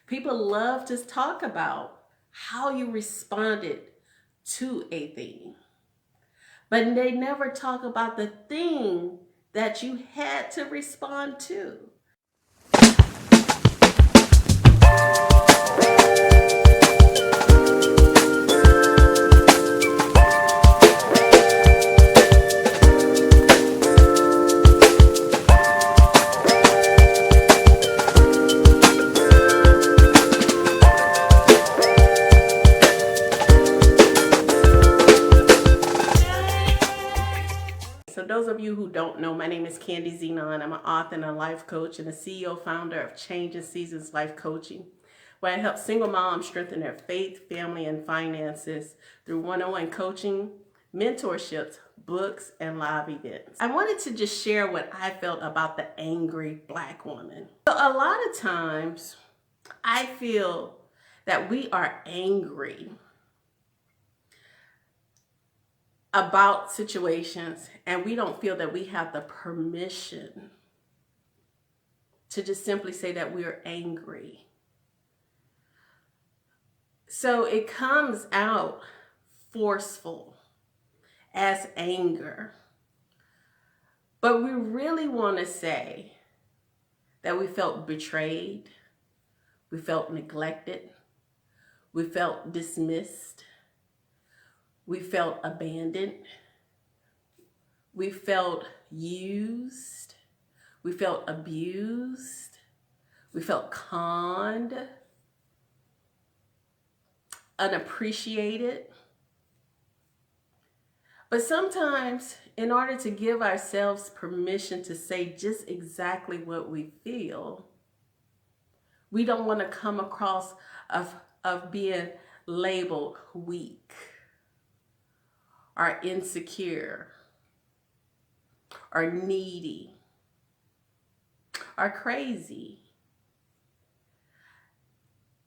People love to talk about how you responded to a thing, but they never talk about the thing that you had to respond to. So those of you who don't know, my name is Candy Zenon. I'm an author and a life coach and a CEO founder of Change in Seasons Life Coaching, where I help single moms strengthen their faith, family, and finances through one-on-one coaching, mentorships, books, and live events. I wanted to just share what I felt about the angry Black woman. So a lot of times I feel that we are angry about situations and we don't feel that we have the permission to just simply say that we are angry. So it comes out forceful as anger. But we really want to say that we felt betrayed, we felt neglected, we felt dismissed, we felt abandoned, we felt used, we felt abused, we felt conned, unappreciated. But sometimes, in order to give ourselves permission to say just exactly what we feel, we don't want to come across of being labeled weak or insecure or needy or crazy.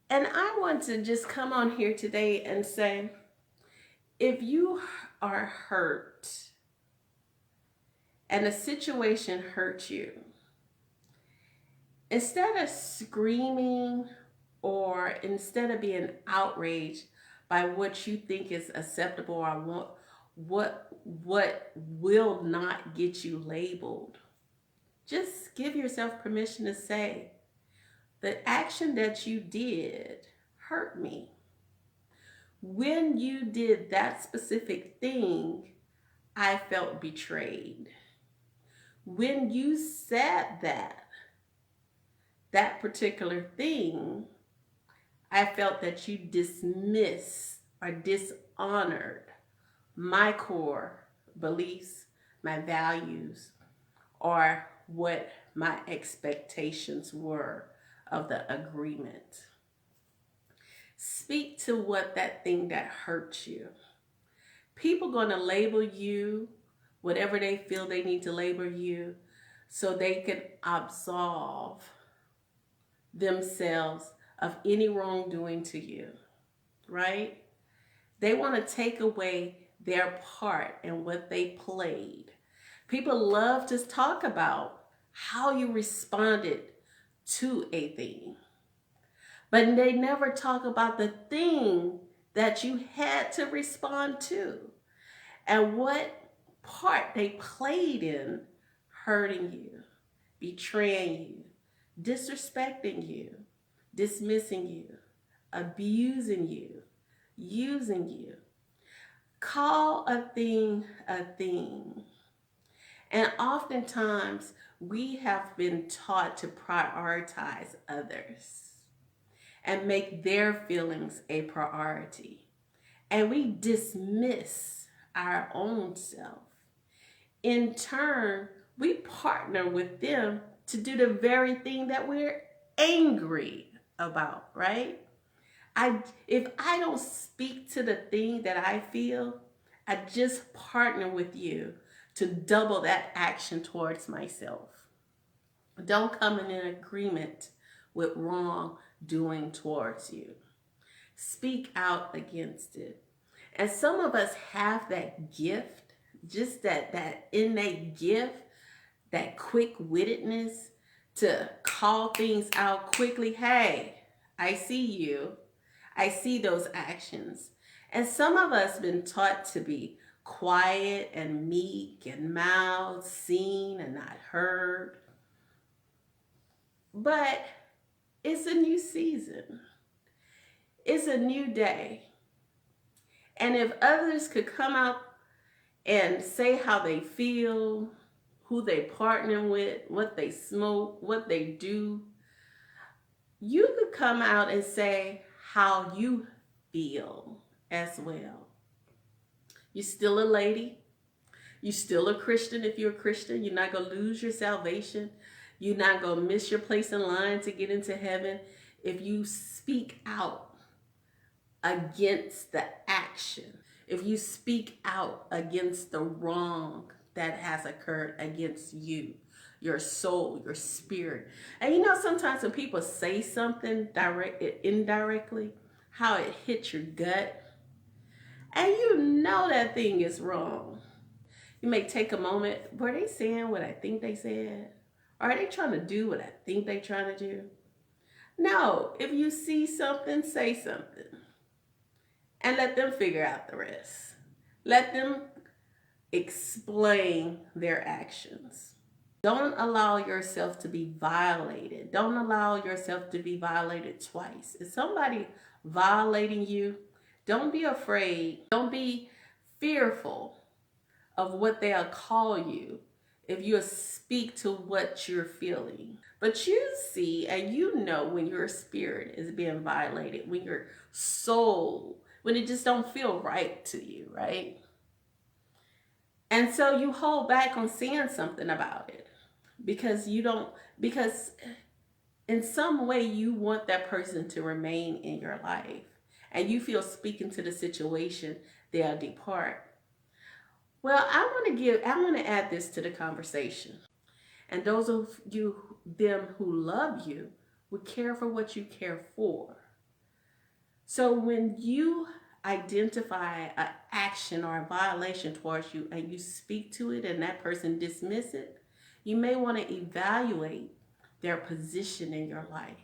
And I want to just come on here today and say, if you are hurt and a situation hurt you, instead of screaming or instead of being outraged by what you think is acceptable or what will not get you labeled, just give yourself permission to say, the action that you did hurt me. When you did that specific thing, I felt betrayed. When you said that particular thing, I felt that you dismissed or dishonored my core beliefs, my values, or what my expectations were of the agreement. Speak to what that thing that hurt you. People going to label you whatever they feel they need to label you so they can absolve themselves of any wrongdoing to you, right? They want to take away their part in what they played. People love to talk about how you responded to a thing, but they never talk about the thing that you had to respond to and what part they played in hurting you, betraying you, disrespecting you, dismissing you, abusing you, using you. Call a thing a thing. And oftentimes we have been taught to prioritize others and make their feelings a priority. And we dismiss our own self. In turn, we partner with them to do the very thing that we're angry about, right? If I don't speak to the thing that I feel, I just partner with you to double that action towards myself. Don't come in an agreement with wrongdoing towards you. Speak out against it. And some of us have that gift, just that innate gift, that quick-wittedness to call things out quickly. Hey, I see you. I see those actions. And some of us been taught to be quiet and meek and mild, seen and not heard. But it's a new season. It's a new day. And if others could come out and say how they feel, who they partner with, what they smoke, what they do, you could come out and say how you feel as well. You're still a lady. You're still a Christian if you're a Christian. You're not going to lose your salvation. You're not going to miss your place in line to get into heaven if you speak out against the action. If you speak out against the wrong that has occurred against you, your soul, your spirit. And you know, sometimes when people say something indirectly, how it hits your gut, and you know that thing is wrong. You may take a moment, were they saying what I think they said? Or are they trying to do what I think they're trying to do? No, if you see something, say something. And let them figure out the rest. Let them explain their actions. Don't allow yourself to be violated. Don't allow yourself to be violated twice. If somebody violating you, don't be afraid. Don't be fearful of what they'll call you if you speak to what you're feeling. But you see and you know when your spirit is being violated, when your soul, when it just don't feel right to you, right? And so you hold back on saying something about it because in some way you want that person to remain in your life and you feel speaking to the situation, they'll depart. Well, I want to add this to the conversation. And those of them who love you would care for what you care for. So when you identify an action or a violation towards you and you speak to it and that person dismiss it, you may want to evaluate their position in your life.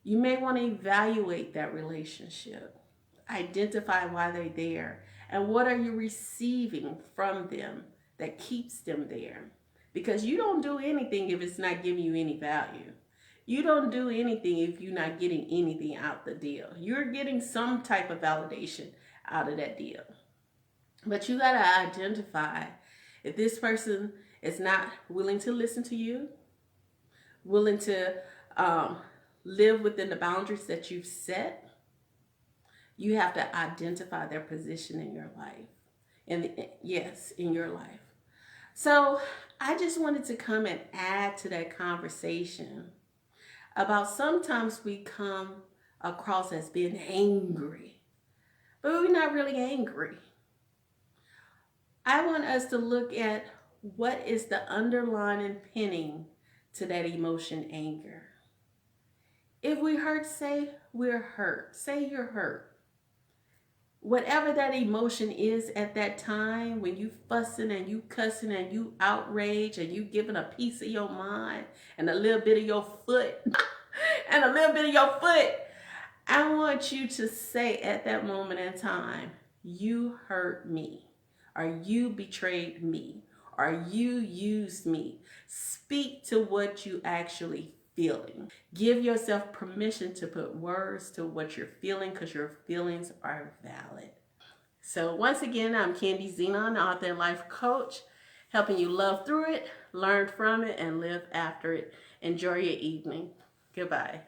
You may want to evaluate that relationship. Identify why they're there and what are you receiving from them that keeps them there. Because you don't do anything if it's not giving you any value. You don't do anything if you're not getting anything out the deal. You're getting some type of validation out of that deal. But you got to identify if this person is not willing to listen to you, willing to live within the boundaries that you've set. You have to identify their position in your life. In your life. So I just wanted to come and add to that conversation about sometimes we come across as being angry, but we're not really angry. I want us to look at what is the underlying pinning to that emotion, anger. If we hurt, say we're hurt. Say you're hurt. Whatever that emotion is at that time, when you fussing and you cussing and you outraged and you giving a piece of your mind and a little bit of your foot and a little bit of your foot, I want you to say at that moment in time, you hurt me, or you betrayed me, or you used me. Speak to what you actually feeling. Give yourself permission to put words to what you're feeling because your feelings are valid. So once again, I'm Candy Zenon, author and life coach, helping you love through it, learn from it, and live after it. Enjoy your evening. Goodbye.